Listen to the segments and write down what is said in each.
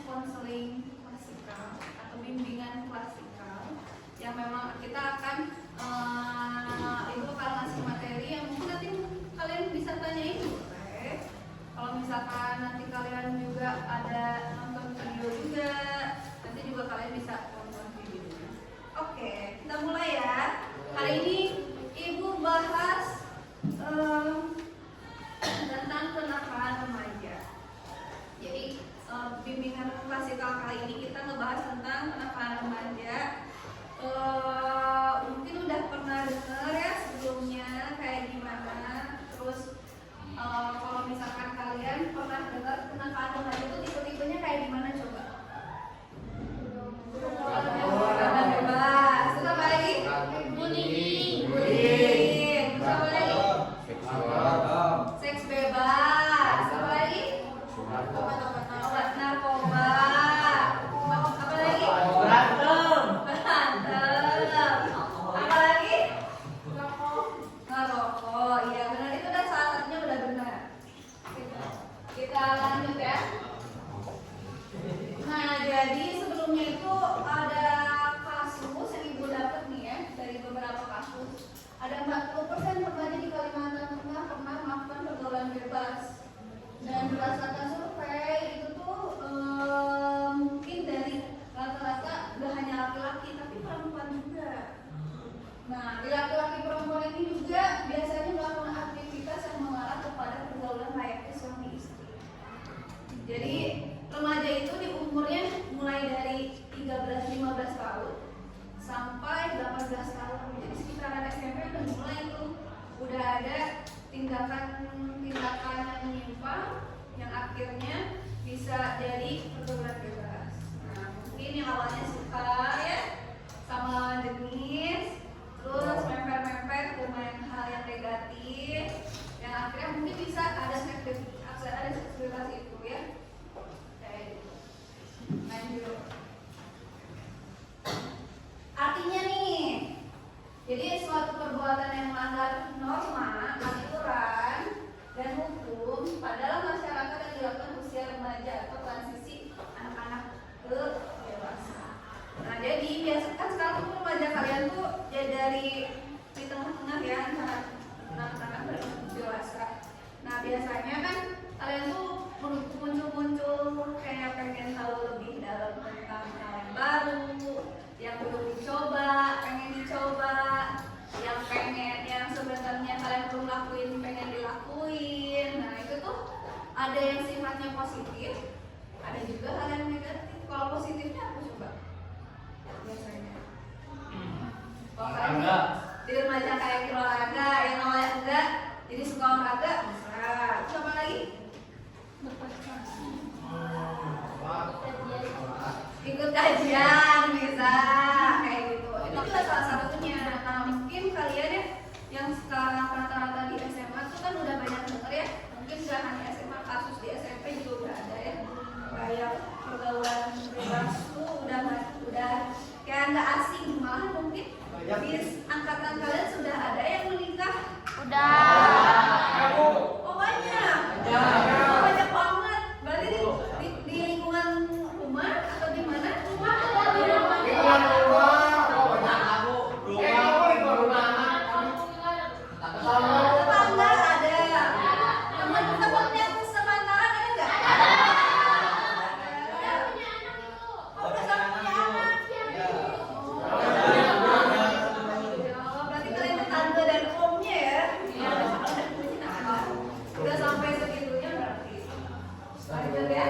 konseling klasikal atau bimbingan klasikal yang memang kita akan ibu bakal ngasih materi yang mungkin nanti kalian bisa tanyain boleh. Kalau misalkan nanti kalian juga ada nonton video juga, nanti juga kalian bisa nonton videonya. Oke, kita mulai ya. Hari ini ibu bahas tentang kenakalan remaja. Jadi bimbingan klasikal kali ini kita ngebahas tentang kenakalan remaja. Mungkin udah pernah dengar ya sebelumnya kayak gimana. Terus kalau misalkan kalian pernah dengar kenakalan remaja itu tipe-tipenya kayak gimana coba? Karena bebas. Terus apa lagi? Bullying. Terus apa lagi? Seks bebas. Apa lagi? Obat narkoba. Apa lagi? Berantem. Apa lagi? Ngerokok. Iya benar, itu udah salah satunya udah benar. Kita lanjut ya. Nah, jadi sebelumnya itu ada kasus yang ibu dapat nih ya, dari beberapa kasus. Ada 40% remaja di Kalimantan Tengah pernah melakukan pergaulan bebas. Dan berdasarkan survei itu tuh mungkin dari rata-rata gak hanya laki-laki tapi perempuan juga. Nah, di laki-laki perempuan ini juga biasanya melakukan aktivitas yang mengarah kepada pergaulan layaknya suami istri. Jadi remaja itu di umurnya mulai dari 13-15 tahun sampai 18 tahun. Jadi sekitaran SMP udah mulai tuh, udah ada tindakan yang menyimpang yang akhirnya bisa jadi pergaulan bebas. Nah, mungkin yang awalnya suka ya sama lawan jenis, terus mepet-mepet ke hal yang negatif, yang akhirnya mungkin bisa ada seksualitas itu ya. Kayak gitu. Lanjut. Artinya nih, jadi suatu perbuatan yang melanggar norma, aturan, dan hukum pada masyarakat yang dilakukan usia remaja atau transisi anak-anak ke dewasa. Nah, jadi biasa kan sekarang tuh remaja kalian tuh ya dari di tengah-tengah ya antara anak-anak dan dewasa. Nah, biasanya kan kalian tuh muncul kayak pengen tahu lebih dalam tentang hal yang baru, yang belum dicoba, pengen dicoba, yang sebenarnya kalian belum lakuin pengen dilakuin. Nah, itu tuh ada yang sifatnya positif, ada juga hal yang negatif. Kalau positifnya apa coba? Biasanya kalau kalian di remaja kayak olahraga, yang awalnya enggak jadi suka olahraga, bisa. Coba lagi ikut kajian bisa kayak gitu. Itu juga salah satunya. Nah, mungkin kalian ya yang sekarang rata-rata di SMA itu kan udah banyak denger ya. Mungkin gak hanya SMA, kasus di SMP juga udah ada ya. Kayak pergaulan bebas tuh udah kayak nggak asing, malah mungkin di angkatan kalian sudah ada yang menikah. Udah. Oh banyak. Oh, banyak banget. Berarti di lingkungan rumah atau di mana? Tetangga ada. Teman-temannya sepantaran ada nggak? Oh, udah punya anak. Oh, berarti kalian tetangga dan omnya ya? Iya. Udah sampai segitunya berarti. Lanjut ya.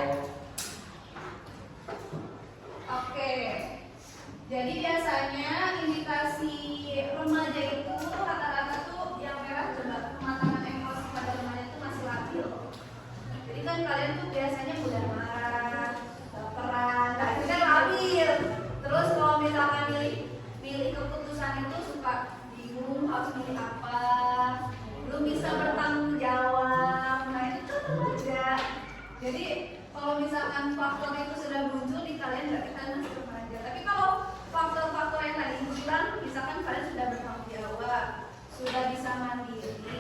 Oke. Jadi biasanya indikasi remaja itu rata-rata tuh yang merah coba kematangan emosi pada remaja itu masih labil. Jadi kan kalian tuh biasanya mudah marah, baperan, nah itu kan labil. Terus kalau misalkan milih keputusan itu suka bingung harus milih apa, belum bisa bertanggung jawab. Nah itu tuh remaja. Jadi kalau misalkan faktor itu sudah muncul di kalian berarti kalian masih remaja. Tapi kalau faktor-faktor yang tadi bilang, misalkan kalian sudah bertanggung jawab, sudah bisa mandiri,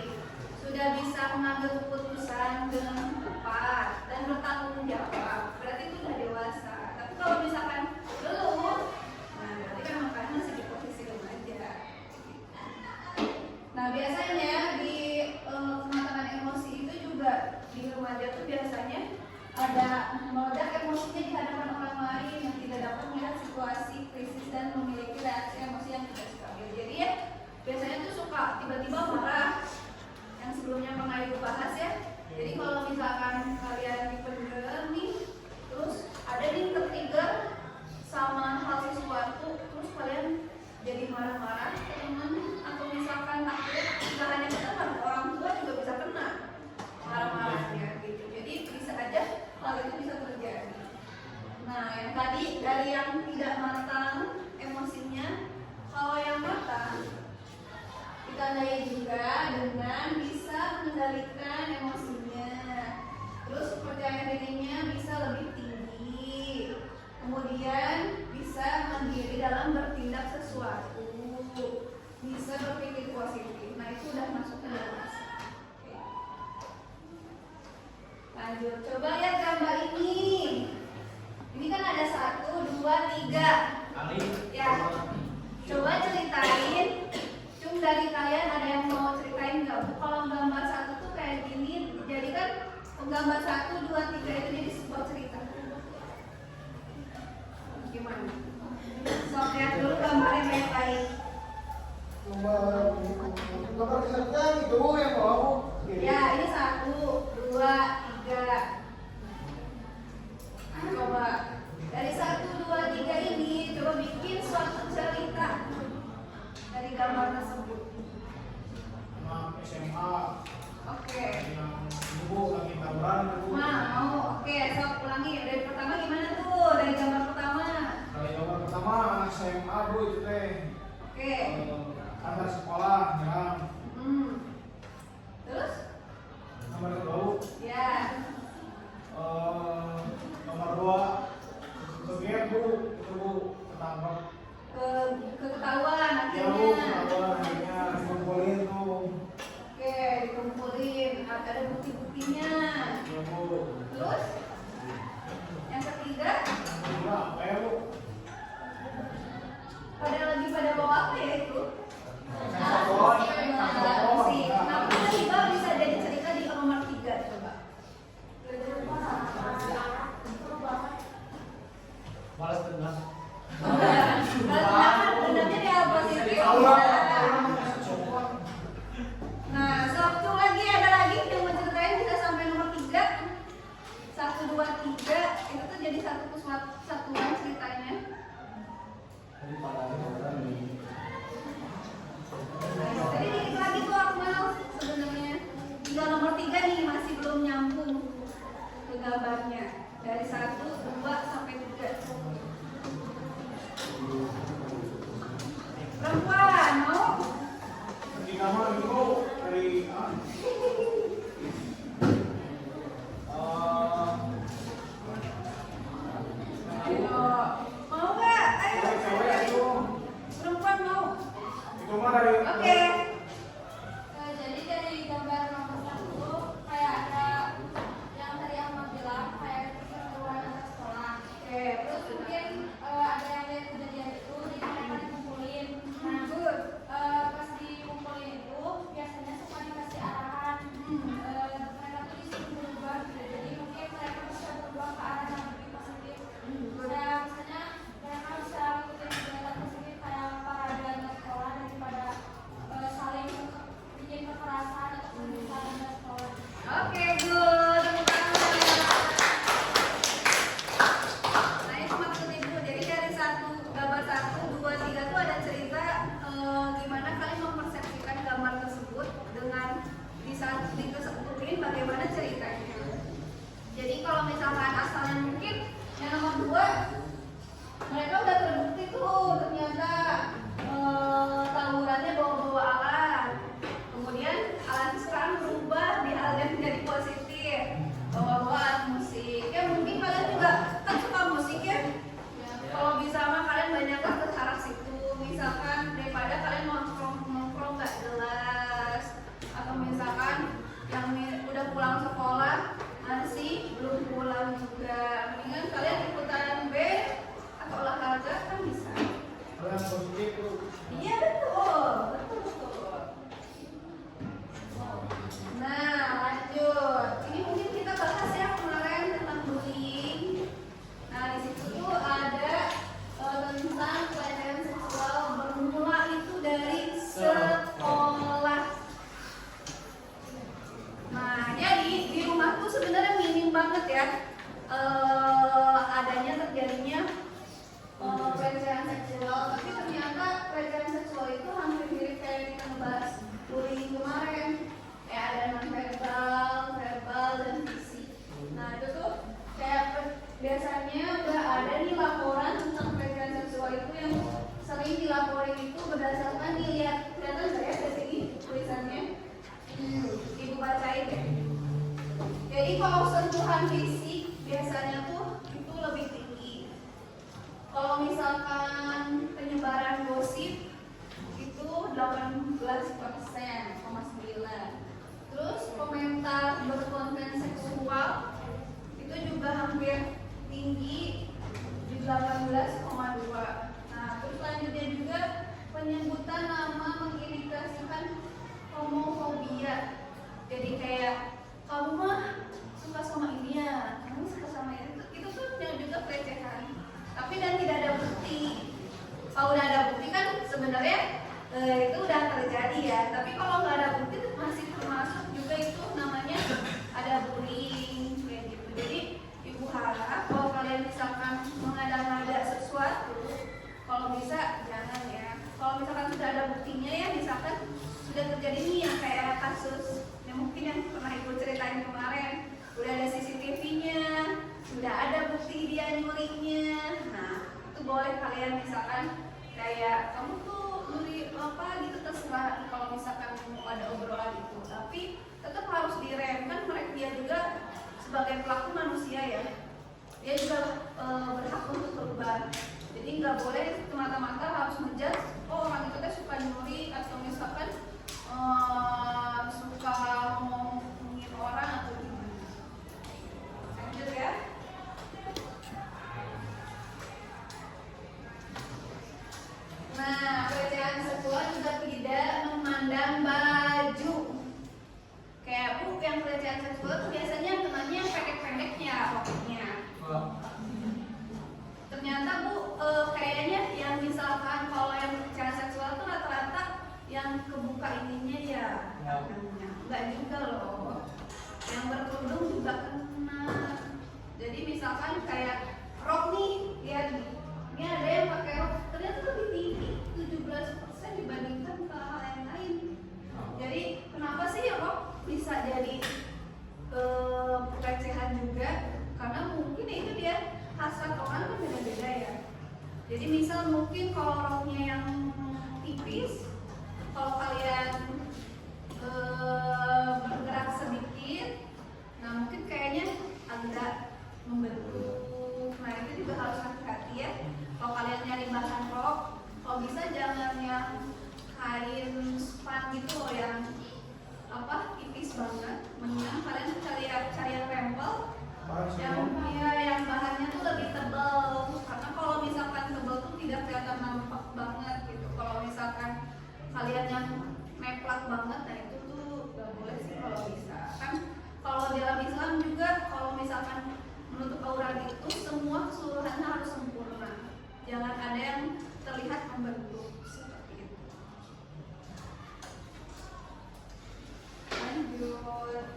sudah bisa mengambil keputusan dengan tepat dan bertanggung jawab, berarti itu sudah dewasa. yang tadi dari yang tidak matang emosinya. Kalau yang matang ditandai juga dengan bisa mengendalikan emosinya. Terus kepercayaan dirinya bisa lebih tinggi. Kemudian bisa mandiri dalam bertindak sesuatu. Bisa berpikir positif. Nah, itu udah masuk ke dalam masa. Oke. Lanjut, coba lihat gambar ini. Ini kan ada 1, 2, 3. Ya. Coba ceritain. Dari kalian ada yang mau ceritain nggak? Kalau gambar 1 tuh kayak gini, jadi kan gambar 1, 2, 3 itu jadi sebuah cerita. Gimana? Sok lihat dulu gambarnya baik-baik. Gambar kesertaan itu yang mau. Ya, ini 1, 2, 3. Coba dari 1, 2, 3 ini coba bikin suatu cerita dari gambar tersebut. Anak SMA. Oke. Yang ibu lagi taburan itu. Mau, oke, sok ulangi. Dari pertama gimana tuh? Dari gambar pertama. Dari gambar pertama anak SMA bro itu teh. Oke. Antar sekolah ya. Terus? Nomor kedua. Ya. Nomor 2 kegiat bu itu bu ketangkap. Ketahuan Ya bu akhirnya. ketahuan akhirnya dikumpulin tuh. Oke, dikumpulin. Ada bukti-buktinya. Ya bu. Terus? Yang ketiga? Kedua apa ya bu? Pada bawa apa ya itu? Telepon. Sih. Nah, tiba-tiba bisa jadi cerita di nomor 3 coba. Malas tengah. Dendamnya dia positif. Nah, satu lagi ada lagi yang mau ceritain bisa sampai nomor 3. 1, 2, 3 itu tuh jadi satu kesatuan ceritanya. Jadi dikit lagi tuh Akmal sebenarnya. Tinggal nomor 3 nih masih belum nyambung ke gambarnya. Dari 1, 2 sampai 3. Perempuan mau? Di kamar itu dari Ayo, mau nggak? Ayo, cewek itu perempuan mau? itu mah dari Oke. Jadi dari gambar nomor 1 kayak ada yang tadi Ahmad bilang kayak keseruan antar sekolah. Oke, Terus mungkin ada yang lihat kejadian itu jadi mereka dikumpulin. Nah, pas dikumpulin itu biasanya suka dikasih arahan. Mereka tuh disuruh berubah gitu. Jadi mungkin mereka bisa berubah ke arah yang lebih positif. Misalnya mereka bisa ngikutin kegiatan positif kayak parade antar sekolah daripada saling bikin kekerasan atau penistaan antar sekolah. Oke, good. Tepuk tangan. Nah, itu maksud ibu. Jadi dari 1, misalkan fisik biasanya tuh itu lebih tinggi. Kalau misalkan penyebaran gosip itu 18,9. Terus komentar berkonten seksual itu juga hampir tinggi di 18,2. Nah, terus selanjutnya juga penyebutan nama mengindikasikan homofobia. Jadi kayak kamu mah suka sama ini ya, kamu suka sama itu tuh juga pelecehan. Tapi dan tidak ada bukti. Kalau udah ada bukti kan sebenarnya itu udah terjadi ya. Tapi kalau nggak ada bukti masih termasuk juga itu namanya ada bullying kayak gitu. Jadi ibu harap kalau kalian misalkan mengada-ngada sesuatu, kalau bisa jangan ya. Kalau misalkan sudah ada buktinya ya, misalkan sudah terjadi nih yang kayak kasus yang mungkin yang pernah ibu ceritain kemarin, udah ada CCTV-nya, sudah ada bukti dia nyurinya. Nah, itu boleh kalian misalkan kayak kamu tuh nyuri apa gitu, terserah kalau misalkan mau ada obrolan itu, tapi tetap harus direm kan, mereka dia juga sebagai pelaku manusia ya, dia juga berhak untuk berubah. Jadi nggak boleh semata-mata harus menjudge oh orang itu tuh suka nyuri atau misalkan suka ngomongin orang atau gimana. Lanjut ya. Nah, pelecehan seksual juga tidak memandang baju. Kayak Bu, yang pelecehan seksual itu biasanya kenanya yang pendek-pendeknya roknya. Ternyata Bu, kayaknya yang misalkan kalau yang pelecehan seksual itu rata-rata yang kebuka ininya ya. Enggak juga loh. Yang berkerudung juga kena. Jadi misalkan kayak rok nih, lihat nih. Ini ada yang pakai rok, ternyata lebih tinggi 17% dibandingkan ke hal yang lain. Jadi kenapa sih rok bisa jadi pelecehan juga? Karena mungkin itu dia hasrat orang kan beda-beda ya. Jadi misal mungkin kalau roknya yang tipis, kalau kalian bergerak sedikit, nah mungkin kayaknya agak membentuk. Nah itu juga harus hati-hati ya. Kalau kalian nyari bahan rok, kalau bisa jangan yang kain span gitu loh, yang apa tipis banget. Mendingan kalian cari yang rempel, yang bahannya tuh lebih tebal. Karena kalau misalkan tebal tuh tidak kelihatan nampak banget gitu. Kalau misalkan kalian yang meplak banget, nah itu tuh gak boleh sih kalau bisa. Kan kalau dalam Islam juga kalau misalkan menutup aurat itu semua keseluruhannya harus sempurna. Jangan ada yang terlihat membentuk seperti itu. Lanjut.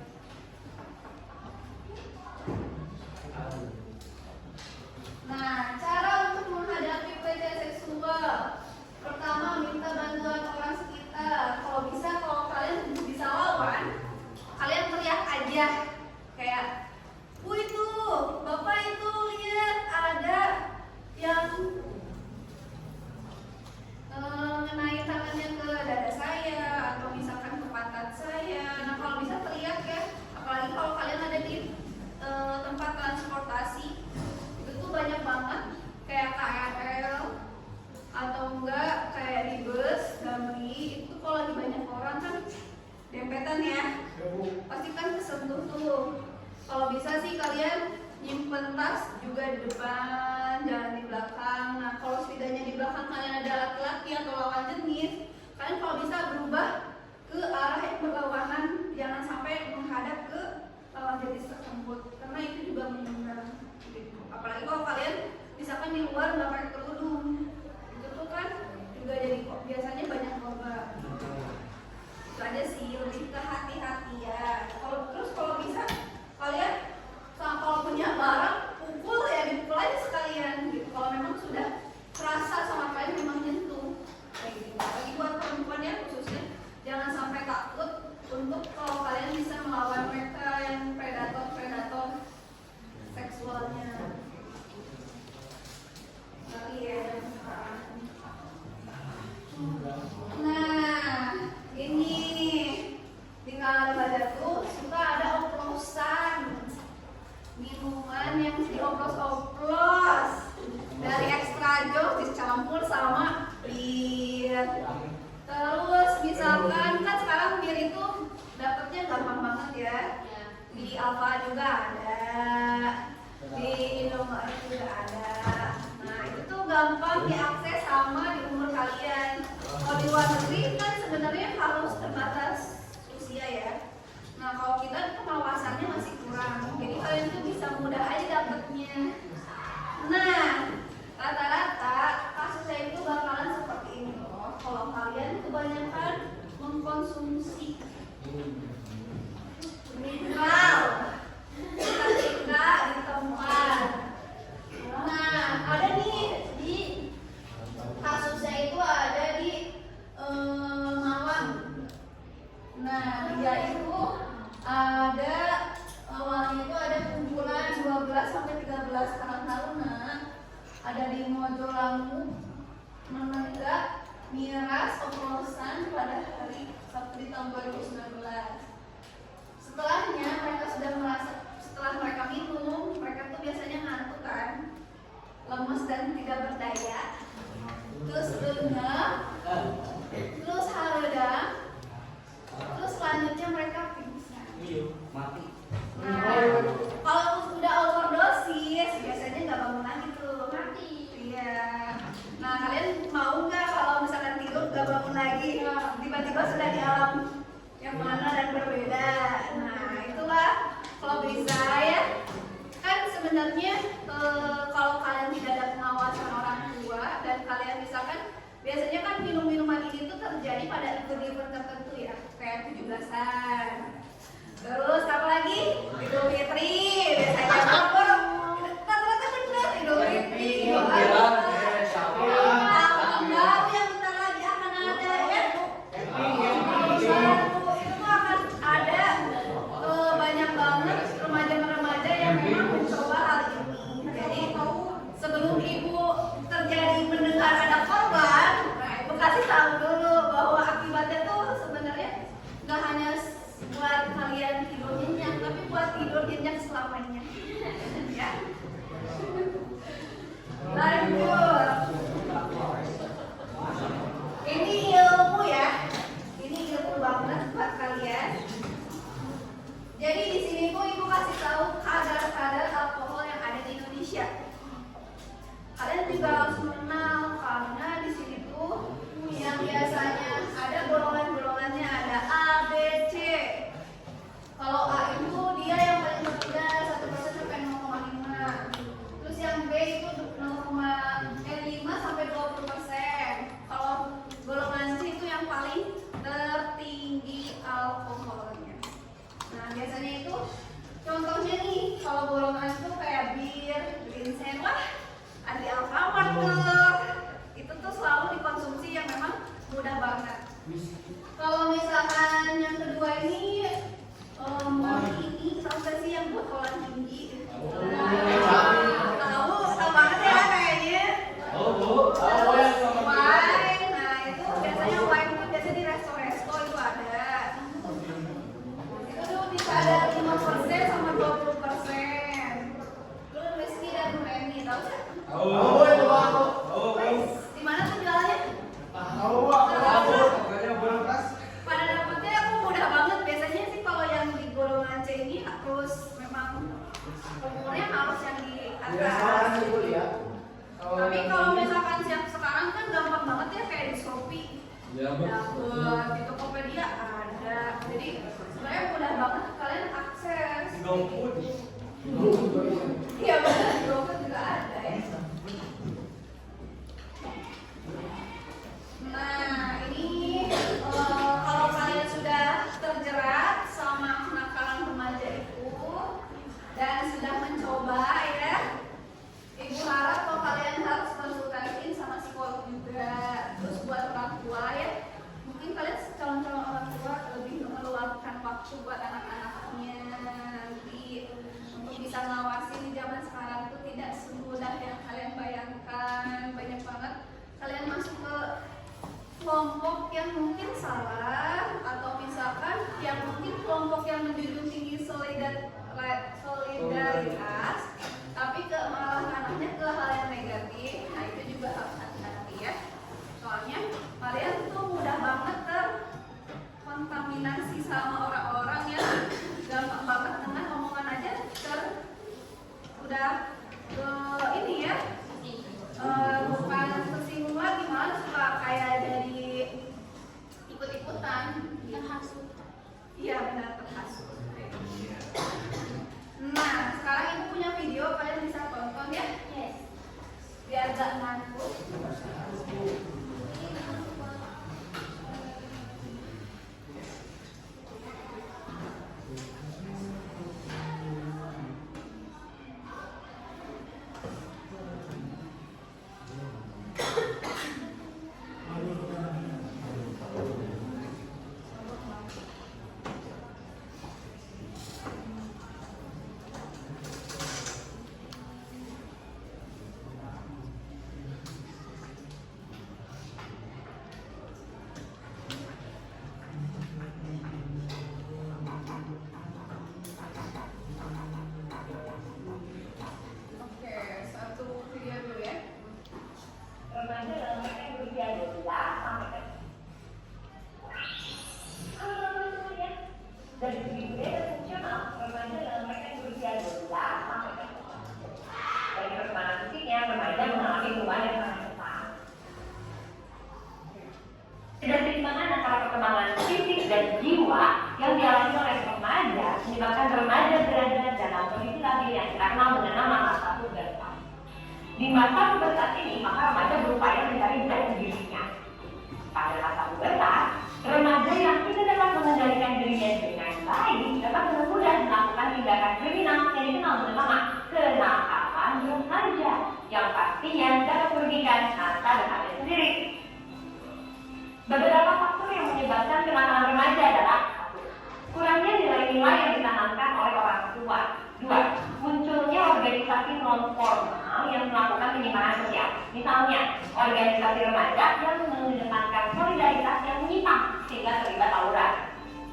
Nah, cara untuk menghadapi pelecehan seksual. Pertama, minta bantuan orang sekitar. Kalau bisa, kalau kalian bisa lawan, kalian teriak aja. Kayak, Bu itu, Bapak itu, lihat ada yang ngenain tangannya ke dada saya atau misalkan ke pantat saya. Nah kalau bisa teriak ya, apalagi kalau kalian ada di tempat transportasi, itu tuh banyak banget kayak KRL atau enggak kayak di bus, damri, itu kalau lagi banyak orang kan dempetan ya, pasti kan kesentuh tuh. Kalau bisa sih kalian nyimpen tas juga di depan, jangan di belakang. Nah kalau setidaknya di belakang kalian ada laki-laki atau lawan jenis, kalian kalau bisa berubah ke arah yang berlawanan, jangan sampai menghadap ke lawan jenis tersebut, karena itu juga mengganggu gitu. Apalagi kalau kalian misalkan di luar nggak pakai kerudung, itu tuh kan juga jadi biasanya banyak korban. Itu aja sih, lebih ke hati-hatian. Kalau bisa kalian kalau punya barang pukul ya, dipukul aja sekali gampang diakses sama di umur kalian. Kalau di luar negeri kan sebenarnya harus terbatas usia ya. Nah kalau kita pengawasannya masih kurang, jadi kalian tuh bisa mudah aja dapetnya. Nah rata-rata kasusnya itu bakalan seperti ini loh. Kalau kalian kebanyakan mengkonsumsi mineral ketika di tempat. Nah ada nih di kasusnya itu ada di Malang. Nah dia itu ada awalnya itu ada kumpulan 12 sampai 13 karang taruna ada di Mojolangu menenggak miras oplosan pada hari Sabtu di tahun 2019. Setelahnya mereka sudah merasa, setelah mereka minum, mereka tuh biasanya ngantuk kan, lemes dan tidak berdaya, terus lenyap, terus haredang, terus selanjutnya mereka pingsan. Mati. Nah, kalau udah overdosis biasanya nggak bangun lagi tuh, mati. Iya. Nah kalian mau nggak kalau misalkan tidur nggak bangun lagi, tiba-tiba sudah di alam yang mana dan berbeda. Nah itulah kalau bisa ya. Kan sebenarnya kalau kalian tidak ada pengawasan orang tua dan kalian misalkan biasanya kan minum-minuman ini tuh terjadi pada event-event tertentu ya, kayak 17-an. Terus apa lagi? Idul Fitri, biasanya apa? Rata-rata benar Idul Fitri, Idul Adha, tahun baru yang bentar lagi akan ada ya. Itu tuh akan ada banyak banget remaja-remaja yang memang mencoba hal ini. Jadi sebelum ibu terjadi mendengar ada korban, nah ibu kasih tahu dulu bahwa akibatnya tuh sebenarnya nggak hanya buat kalian tidur nyenyak, tapi buat tidur nyenyak selamanya. Ya. Lanjut. Ini ilmu ya. Ini ilmu banget buat kalian. Jadi di sini tuh ibu kasih tahu kadar-kadar alkohol yang ada di Indonesia. Kalian juga harus mengenal karena di sini tuh yang biasanya ada golongan-golongannya ada A, B, C. Kalau A itu dia yang paling rendah 1% sampai 0,5. Terus yang B itu 0,5 sampai 20%. Kalau golongan C itu yang paling tertinggi alkoholnya. Nah biasanya itu contohnya nih kalau golongan itu kayak bir, ginseng lah, anti alfamart tuh. Itu tuh selalu dikonsumsi yang memang mudah banget. Kalau misalkan yang kedua ini ini apa sih yang buat kolam tinggi? Tahu banget ya kayaknya. Wine, nah itu biasanya wine itu biasanya di resto-resto itu ada. Itu tuh bisa ada 5% sama 20%. Lu whisky dan brandy, tahu sih? Di mana tuh jualannya? Pada dapetnya aku mudah banget. Biasanya sih kalau yang di golongan C ini harus memang umurnya harus yang di atas. Tapi kalau misalkan siap sekarang kan gampang banget ya kayak di Shopee. Dapet di Tokopedia ada. Jadi sebenarnya mudah banget kalian akses. Iya benar, di GoFood juga ada ya. Nah ini kalau kalian sudah terjerat sama kenakalan remaja itu dan sudah mencoba ya, ibu harap kalau kalian harus konsultasiin sama psikolog juga. Terus buat orang tua ya, mungkin kalian calon-calon orang tua lebih meluangkan waktu buat anak-anaknya nanti untuk bisa ngawasin. Di zaman sekarang itu tidak semudah yang kalian bayangkan. Banyak banget kalian masuk ke kelompok yang mungkin salah, atau misalkan yang mungkin kelompok yang menjunjung tinggi solidaritas, tapi malah anaknya ke hal yang negatif. Nah itu juga harus hati-hati ya. Soalnya kalian tuh mudah banget terkontaminasi sama orang-orang yang gampang banget dengan omongan aja udah ini ya lupa ngantuk. Oke, satu video dulu ya. Remaja dalam mereka yang berusia 12 sampai dari segi budaya dan fungsional, remaja dalam mereka yang berusia 12 sampai dari perkembangan fisiknya, remaja mengalami perubahan yang sangat cepat. Keseimbangan antara perkembangan fisik dan jiwa yang dialami oleh remaja menyebabkan remaja berada dalam kondisi labil yang kita kenal dengan nama masa pubertas. Di masa pubertas ini, maka remaja berupaya mencari jati dirinya. Pada masa pubertas, remaja yang tidak dapat mengendalikan dirinya dengan baik dapat dengan mudah melakukan tindakan kriminal yang dikenal dengan nama kenakalan remaja, yang pastinya dapat merugikan harta dan harga sendiri. Beberapa faktor yang menyebabkan kenakalan remaja adalah: 1. Kurangnya nilai-nilai yang ditanamkan oleh orang tua. 2. Munculnya organisasi non formal yang melakukan penyimpangan sosial. Misalnya, organisasi remaja yang mengedepankan solidaritas yang menyimpang sehingga terlibat tawuran.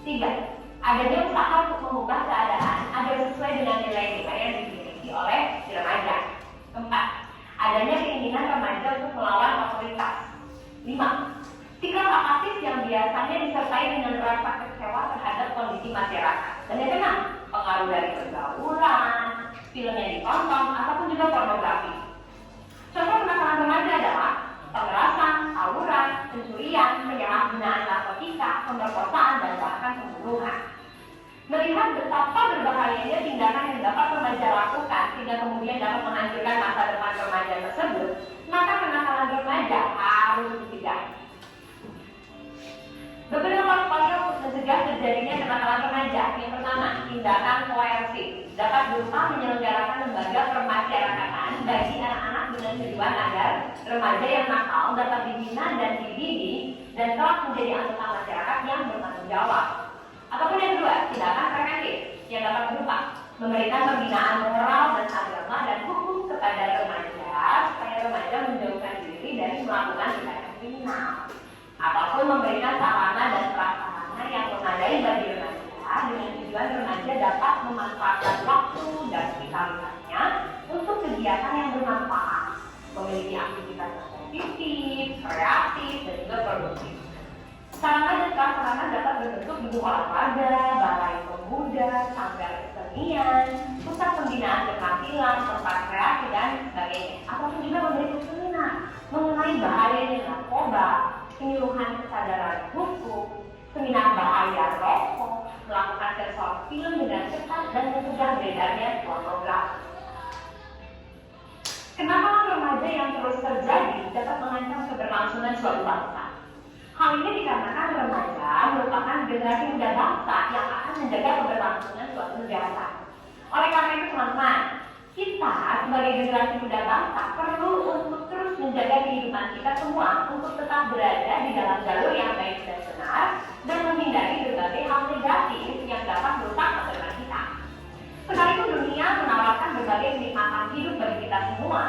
3. Adanya usaha untuk mengubah keadaan agar sesuai dengan nilai-nilai yang dimiliki oleh si remaja. 4. Adanya keinginan remaja untuk melawan otoritas. 5. Sikap apatis yang biasanya disertai dengan rasa kecewa terhadap kondisi masyarakat. Dan yang keenam, pengaruh dari pergaulan, film yang ditonton, ataupun juga pornografi. Contoh kenakalan remaja adalah pemerasan, tawuran, pencurian, penyalahgunaan narkotika, pemerkosaan, dan bahkan pembunuhan. Melihat betapa berbahayanya tindakan yang dapat remaja lakukan sehingga kemudian dapat menghancurkan masa depan remaja tersebut, maka kenakalan remaja harus dicegah. Beberapa upaya untuk mencegah terjadinya kenakalan remaja. Yang pertama, tindakan koersi dapat berupa menyelenggarakan lembaga permasyarakatan bagi anak-anak dengan tujuan agar remaja yang nakal dapat dibina dan dididik dan telah menjadi anggota masyarakat yang bertanggung jawab. Ataupun yang kedua, tindakan preventif yang dapat berupa memberikan pembinaan moral dan agama dan hukum kepada remaja supaya remaja menjauhkan diri dari melakukan tindakan kriminal, ataupun memberikan sarana dan prasarana yang memadai bagi remaja dengan tujuan remaja dapat memanfaatkan waktu dan vitalitasnya untuk kegiatan yang bermanfaat, memiliki aktivitas yang positif, kreatif, dan juga produktif. Sarana dan prasarana dapat berbentuk buku olahraga, balai pemuda, sanggar kesenian, pusat pembinaan keterampilan, tempat kreasi, dan sebagainya. Ataupun juga memberi seminar mengenai bahayanya narkoba, penyuluhan kesadaran hukum, seminar bahaya rokok, melakukan sensor film dengan cepat, dan mencegah beredarnya pornografi. Kenapa remaja yang terus terjadi dapat mengancam keberlangsungan suatu bangsa? Hal ini dikarenakan remaja merupakan generasi muda bangsa yang akan menjaga keberlangsungan suatu negara. Oleh karena itu, teman-teman, kita sebagai generasi muda bangsa perlu untuk terus menjaga kehidupan kita semua untuk tetap berada di dalam jalur yang baik dan benar dan menghindari berbagai hal negatif yang dapat merusak masa depan kita. Sekalipun dunia menawarkan berbagai kenikmatan hidup bagi kita semua,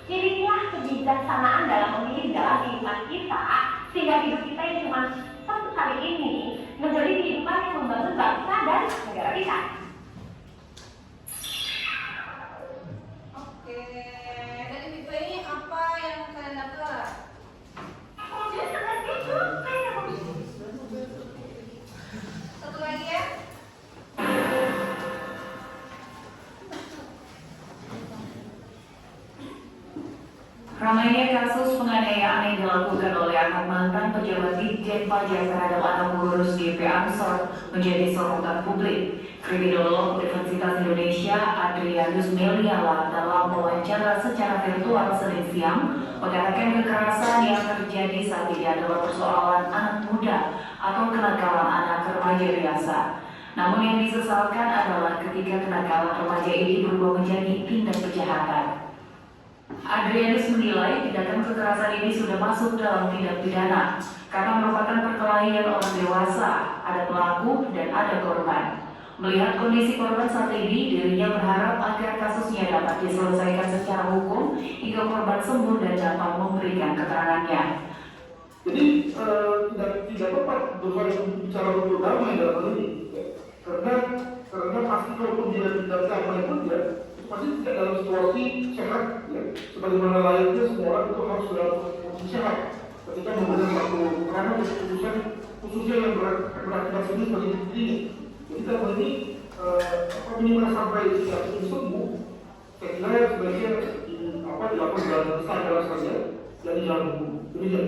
pilihlah kebijaksanaan dalam memilih jalan kehidupan kita sehingga hidup kita yang cuma satu kali ini menjadi kehidupan yang membangun bangsa dan negara kita. Oke, dari video ini apa yang kalian dapat? Satu lagi ya. Ramainya kasus penganiayaan penganiayaan yang dilakukan oleh anak mantan pejabat Ditjen Pajak terhadap anak pengurus GP Ansor menjadi sorotan publik. Kriminolog Universitas Indonesia Adrianus Meliala dalam wawancara secara virtual Senin siang mengatakan kekerasan yang terjadi saat ini adalah persoalan anak muda atau kenakalan anak remaja biasa. Namun yang disesalkan adalah ketika kenakalan remaja ini berubah menjadi tindak kejahatan. Adrianus menilai tindakan kekerasan ini sudah masuk dalam tindak pidana karena merupakan perkelahian orang dewasa, ada pelaku dan ada korban. Melihat kondisi korban saat ini, dirinya berharap agar kasusnya dapat diselesaikan secara hukum hingga korban sembuh dan dapat memberikan keterangannya. Jadi tidak tepat bicara untuk damai dalam hal ini, karena pasti kalaupun dia tidak damai pun dia pasti tidak dalam situasi sehat, ya. Sebagaimana layaknya semua orang itu harus dalam posisi sehat ketika memberikan satu keterangan keputusan khususnya yang berakibat serius bagi dirinya. Jadi dalam hal ini minimal sampai tidak sembuh, saya kira sebaiknya dilakukan dalam standar saja dan di dalam hukum. Demikian.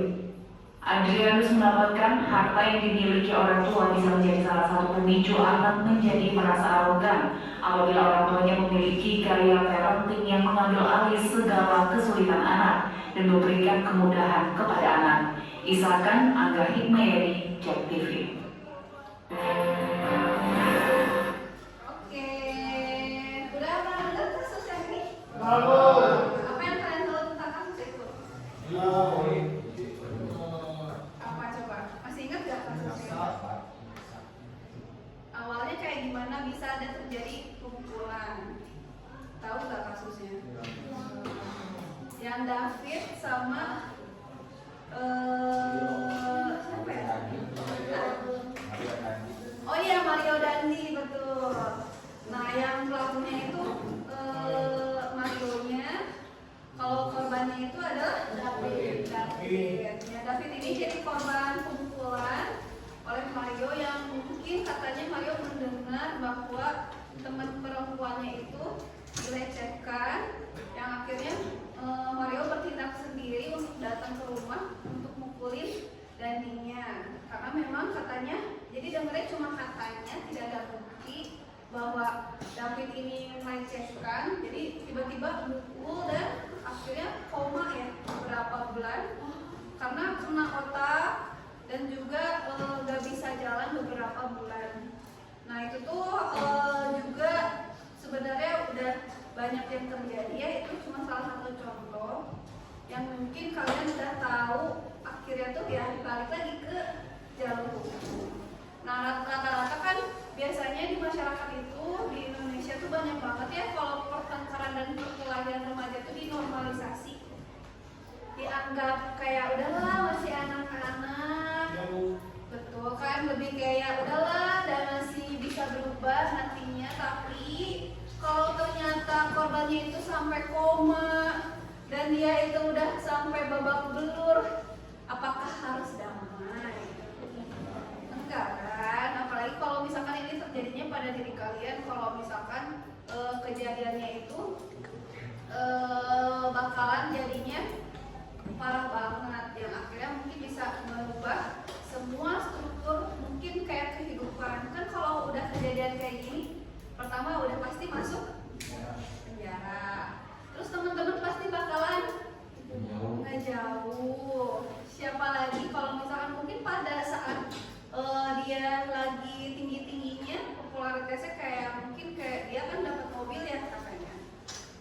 Adrianus menambahkan harta yang dimiliki orang tua bisa menjadi salah satu pemicu anak menjadi merasa arogan apabila orang tuanya memiliki karya parenting yang mengambil alih segala kesulitan anak dan memberikan kemudahan kepada anak. Isakan Angga Hikmayadi, JEK TV. Oke, udah pernah dengar kasus yang ini? Bravo. Apa yang kalian tahu tentang kasus itu? Apa coba? Masih ingat gak kasusnya? Awalnya kayak gimana bisa ada terjadi pukulan? Tahu gak kasusnya? Yang David sama siapa ya? Oh iya, Mario Dandi, betul. Nah, yang pelakunya itu Marionya, kalau korbannya itu adalah David. Ya, David ini jadi korban pemukulan oleh Mario yang mungkin katanya Mario mendengar bahwa teman perempuannya itu dilecehkan, yang akhirnya Mario bertindak sendiri untuk datang ke rumah untuk mukulin Dandinya. Karena memang katanya, jadi dengarnya cuma katanya, tidak ada bukti bahwa David ini melecehkan. Jadi tiba-tiba mukul dan akhirnya koma ya beberapa bulan karena kena otak dan juga gak bisa jalan beberapa bulan. Nah itu tuh juga sebenarnya udah banyak yang terjadi ya, itu cuma salah satu contoh yang mungkin kalian udah tahu. Akhirnya tuh ya balik lagi ke jalur hukum. Nah rata-rata kan biasanya di masyarakat itu di Indonesia tuh banyak banget ya kalau pertengkaran dan perkelahian remaja tuh dinormalisasi, dianggap kayak udahlah masih anak-anak, betul kan, lebih kayak udahlah dan masih bisa berubah nantinya. Tapi kalau ternyata korbannya itu sampai koma dan dia itu udah sampai babak belur, apakah harus damai? Enggak kan? Apalagi kalau misalkan ini terjadinya pada diri kalian, kalau misalkan kejadiannya itu bakalan jadinya parah banget, yang akhirnya mungkin bisa merubah semua struktur mungkin kayak kehidupan. Kan kalau udah kejadian kayak gini, pertama udah pasti masuk penjara, terus teman-teman pasti bakalan ngejauh. Siapa lagi kalau misalkan mungkin pada saat dia lagi tinggi-tingginya popularitasnya, kayak mungkin kayak dia kan dapat mobil ya katanya,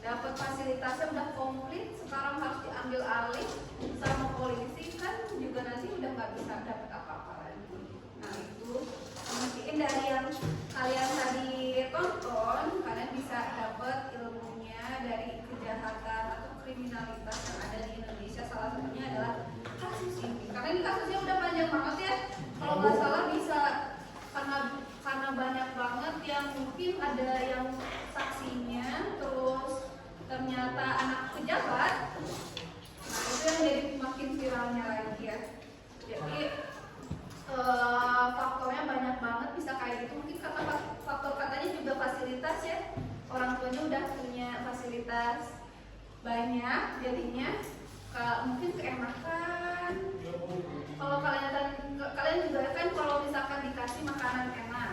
dapat fasilitasnya udah komplit, sekarang harus diambil alih sama polisi, kan juga nanti udah nggak bisa dapat apa-apa lagi. Nah itu mungkin dari yang kalian tadi tonton, kalian bisa dapat ilmunya dari kejahatan atau kriminalitas yang ada di Indonesia. Salah satunya adalah kasus ini, karena ini kasusnya udah panjang banget ya, kalau nggak salah bisa karena banyak banget yang mungkin ada yang saksinya, terus ternyata anak pejabat. Nah itu yang jadi makin viralnya lagi ya. Jadi faktornya banyak banget bisa kayak gitu. Mungkin faktor katanya juga fasilitas ya, orang tuanya udah punya fasilitas banyak, jadinya mungkin keenakan makanan enak.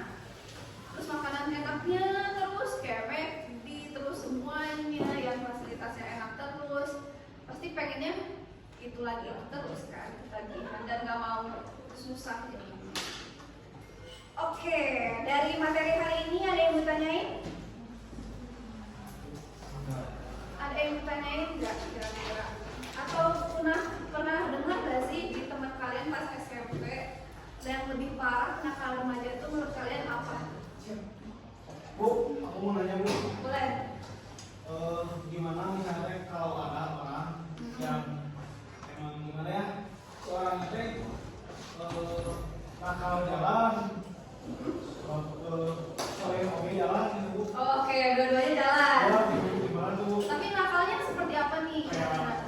Terus makanan enaknya terus kayak McD terus semuanya yang fasilitasnya enak terus, pasti pengennya itu lagi terus kan, tagihan dan nggak mau susah jadi. Oke, dari materi hari ini ada yang mau tanyain? Ada yang mau tanyain nggak kira-kira? Atau pernah dengar nggak sih di teman kalian pas SMP yang lebih parah nakal remaja itu menurut kalian apa? Bu, aku mau nanya Bu. Boleh. Gimana misalnya kalau ada orang yang emang gimana ya, seorang itu nakal jalan, sore oke jalan gitu Bu. Oke, dua-duanya jalan. Ya, gitu, gimana tuh? Tapi nakalnya seperti apa nih? Kayak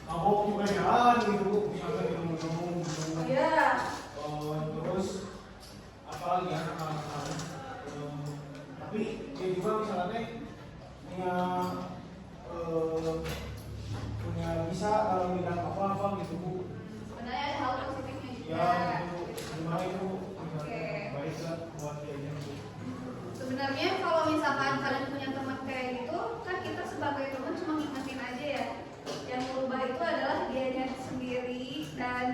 mabok juga jalan gitu Bu, misalnya minum-minum. Iya. Terus apa lagi ya nakal-nakal? Tapi dia juga misalnya punya bisa dalam bidang apa gitu Bu. Sebenarnya ada hal positifnya juga. Ya gitu, gimana itu Oke. baik lah buat dia Bu. Sebenarnya kalau misalkan kalian punya teman kayak gitu, kan kita sebagai teman cuma ngingetin aja ya. Yang berubah itu adalah dianya sendiri, dan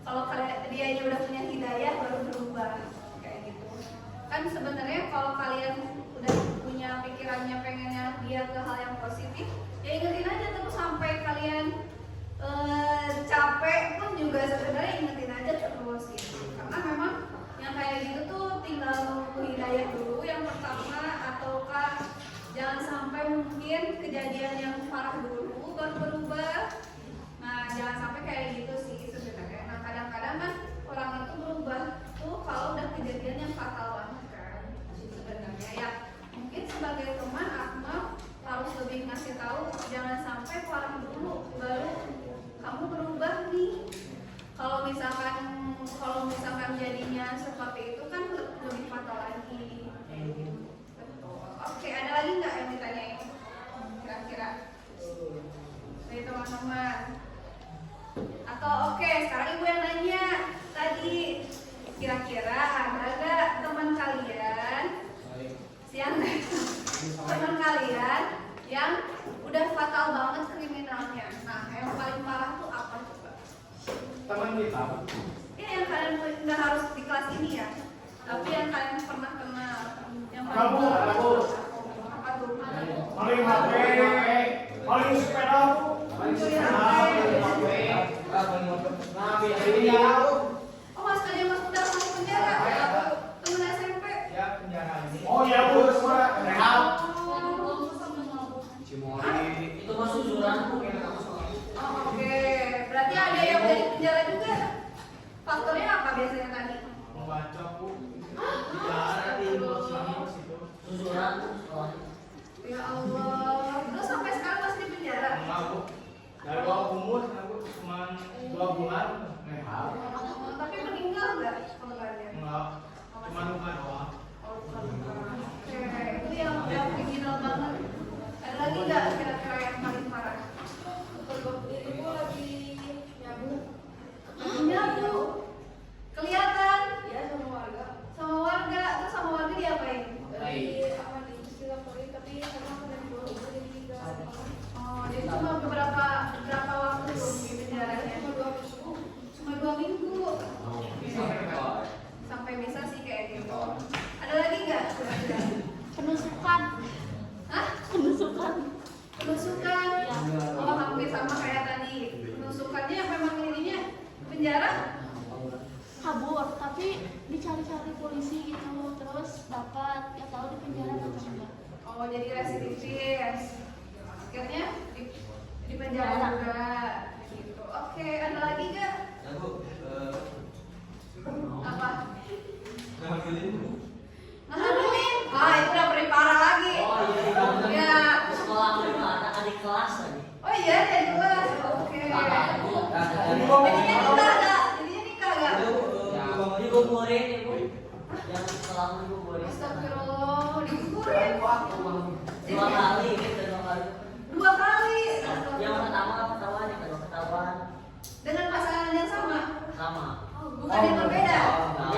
kalau kalian dianya udah punya hidayah baru berubah kayak gitu. Kan sebenarnya kalau kalian udah punya pikirannya pengennya dia ke hal yang positif, ya ingetin aja terus sampai kalian capek pun juga sebenarnya ingetin aja terus gitu. Karena memang yang kayak gitu tuh tinggal nunggu hidayah dulu yang pertama, ataukah jangan sampai mungkin kejadian yang parah dulu baru berubah. Nah jangan sampai kayak gitu sih sebenarnya. Nah kadang-kadang kan orang itu berubah tuh kalau udah kejadian yang fatal banget kan sebenarnya ya. Mungkin sebagai teman Akmal harus lebih ngasih tahu jangan sampai parah dulu baru kamu berubah nih. Kalau misalkan jadinya seperti itu kan lebih fatal lagi. Betul. Oke, ada lagi nggak yang ditanyain? Kira-kira dari teman-teman? Atau oke, sekarang ibu yang nanya tadi, kira-kira ada nggak teman kalian teman kalian yang udah fatal banget kriminalnya? Nah, yang paling parah tuh apa coba? Teman kita. Ya yang kalian nggak harus di kelas ini ya, tapi yang kalian pernah kenal. Yang paling Kamu, parah aku. apa tuh? Paling HP, paling sepeda Bu. Paling sepeda, paling HP. Nah, biasanya Oh, mas aja mas udah masuk penjara. Temen SMP. ya penjara ini. Oh ya Bu, semua rehat. Itu mah susuran Bu. Oh, oke. Berarti ada yang udah di penjara juga. Faktornya apa biasanya tadi? Membaca Bu. Penjara di situ. Susuran Bu. Ya Allah. Terus sampai sekarang masih di penjara? Enggak Bu. Dari bawah umur aku cuma 2 bulan rehat. Oh, tapi meninggal nggak korbannya? Enggak. Cuma luka doang. Oh, luka. Oke, itu yang kriminal banget. Ada lagi nggak kira-kira yang paling parah? Ibu lagi nyabu. Nyabu. Kelihatan Ya sama warga. sama warga. Terus sama warga diapain? Dari apa nih istilah polri, tapi karena aku dari bawah itu jadi nggak apa. Oh, jadi cuma berapa waktu tuh di penjaranya? Cuma 2 minggu. Cuma 2 minggu. Sampai bisa sih kayak gitu. Ada lagi nggak? Penusukan. Hah? Penusukan. Penusukan. Oh, hampir sama kayak tadi. Penusukannya memang ininya penjara. Kabur, tapi dicari-cari polisi gitu, terus dapat, ya tahu di penjara atau enggak. Oh, jadi residivis. Akhirnya di penjara juga. Gitu. Oke, ada lagi nggak? Ya Bu, Apa? ngambilin Bu. Ngehamilin? Ah, itu udah paling parah lagi. Oh iya, Ya. sekolah aku itu ada adik kelas lagi. Oh iya, jadi kelas. Oke. Jadinya nikah nggak? Jadinya nikah nggak? Dikuburin ya Bu. Yang sekolah aku dikuburin. Astagfirullah, dikuburin. 2 kali gitu, 2 kali. 2 kali. Yang pertama ketahuan, yang kedua ketahuan. Dengan pasangan yang sama? Sama. Bukan yang berbeda. Nah,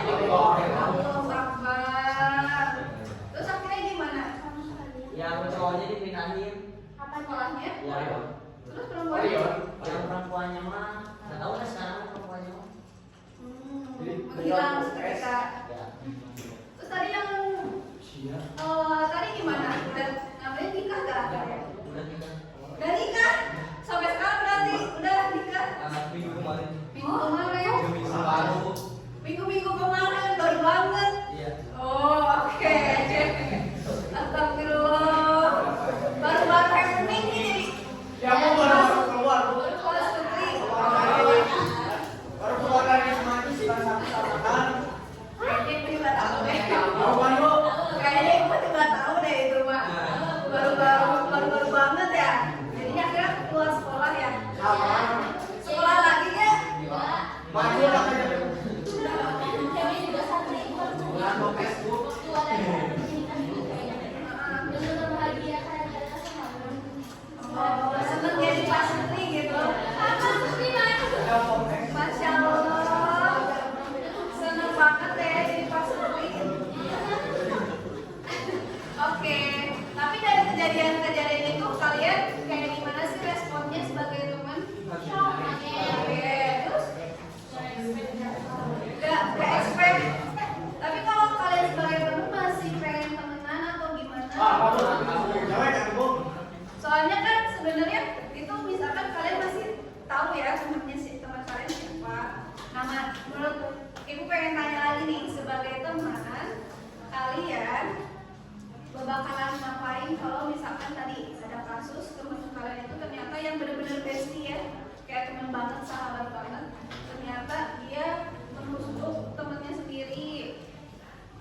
banget, sahabat banget. Ternyata dia menusuk temennya sendiri.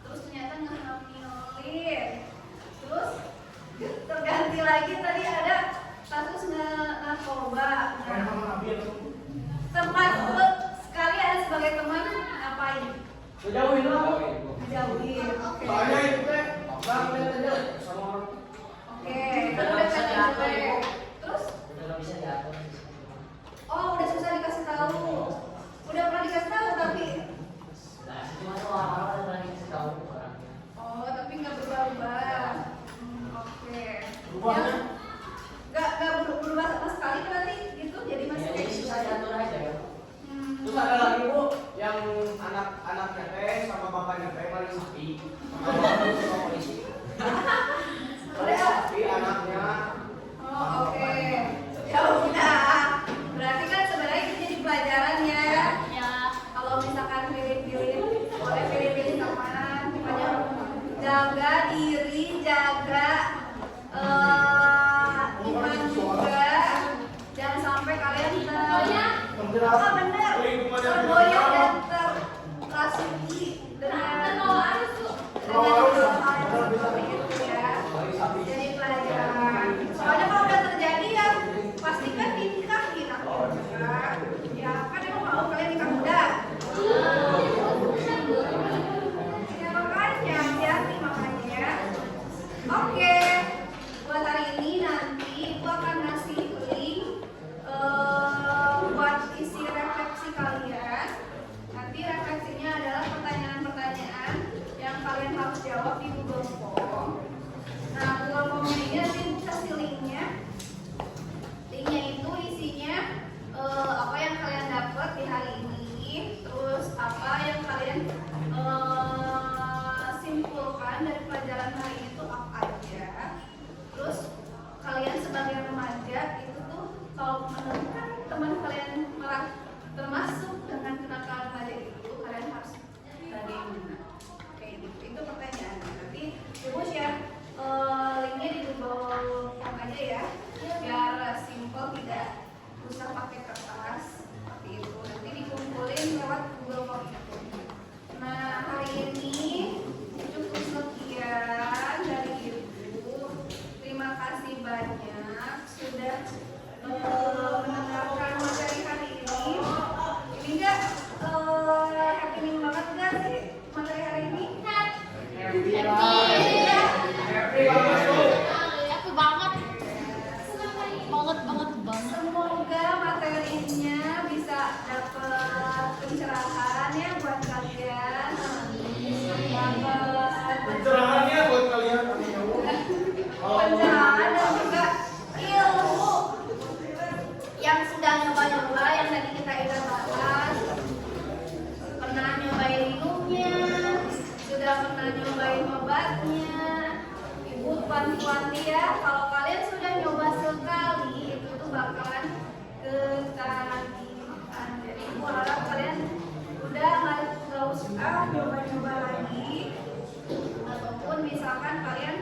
Terus ternyata ngehamilin. Terus terganti lagi tadi ada kasus narkoba. Tempat sekali ada sebagai teman ngapain? Ngejauhin lah. Ngejauhin. Oke. Soalnya itu teh nggak ngeliat aja sama orang. Oke, kan udah tanya gue. Terus? Udah nggak bisa diatur. Oh, udah susah dikasih tahu. Udah pernah dikasih tahu tapi Nah, cuma tuh orang-orang yang pernah dikasih tahu orangnya. oh, tapi nggak berubah-ubah. Oke. Berubahnya? Ya, nggak berubah sama sekali berarti gitu. Jadi masih Ya, kayak jadi gitu susah aja. diatur aja ya. Terus ada lagi bu yang anak-anaknya teh sama bapaknya teh paling sapi. Sama bapaknya sama polisi. Paling sapi anaknya. Oh, oke. Ya udah. Berarti kan sebenarnya itu jadi pelajaran ya. Ya. Kalau misalkan pilih-pilih teman, pokoknya jaga diri, jaga iman juga. Jangan sampai kalian oh bener, tergoyah dan terrasuki dengan hal seperti itu ya. Jadi pelajaran. Soalnya kalau udah terjadi ya pastikan dinikahin akhirnya. Ya kan emang mau kalian nikah muda. Ya makanya hati-hati makanya. Oke, buat hari ini nanti gua akan ngasih link buat isi refleksi kalian. Nanti refleksinya adalah pertanyaan-pertanyaan yang kalian harus jawab di Google Form. Nah, Google Form ini nanti kasih linknya. Linknya itu isinya apa yang kalian dapat di hari ini, terus apa yang kalian simpulkan dari pelajaran hari itu apa aja. Terus kalian sebagai remaja itu tuh kalau menemukan teman kalian termasuk dengan kenakalan remaja itu, kalian harus bagaimana? Kayak gitu. Itu pertanyaannya. Nanti ibu share linknya di Google Form aja ya, biar simple, tidak usah pakai kertas seperti itu. Nanti dikumpulin lewat Google Form itu. Nah, hari ini cukup sekian dari ibu. Terima kasih banyak sudah mendengarkan materi hari ini. Ini enggak happening banget enggak sih materi hari ini? Happy banget tuh. Aku banget. Banget. Semoga materinya bisa dapat pencerahan ya buat kalian. Dapat Pencerahannya buat kalian. pencerahan dan juga ilmu yang sudah nyoba-nyoba yang tadi kita udah bahas, pernah nyobain minumnya, sudah pernah nyobain obatnya. Ibu wanti-wanti ya, kalau kalian sudah nyoba sekali itu tuh bakalan ketagihan. Jadi ibu harap kalian udah nggak usah nyoba-nyoba lagi, ataupun misalkan kalian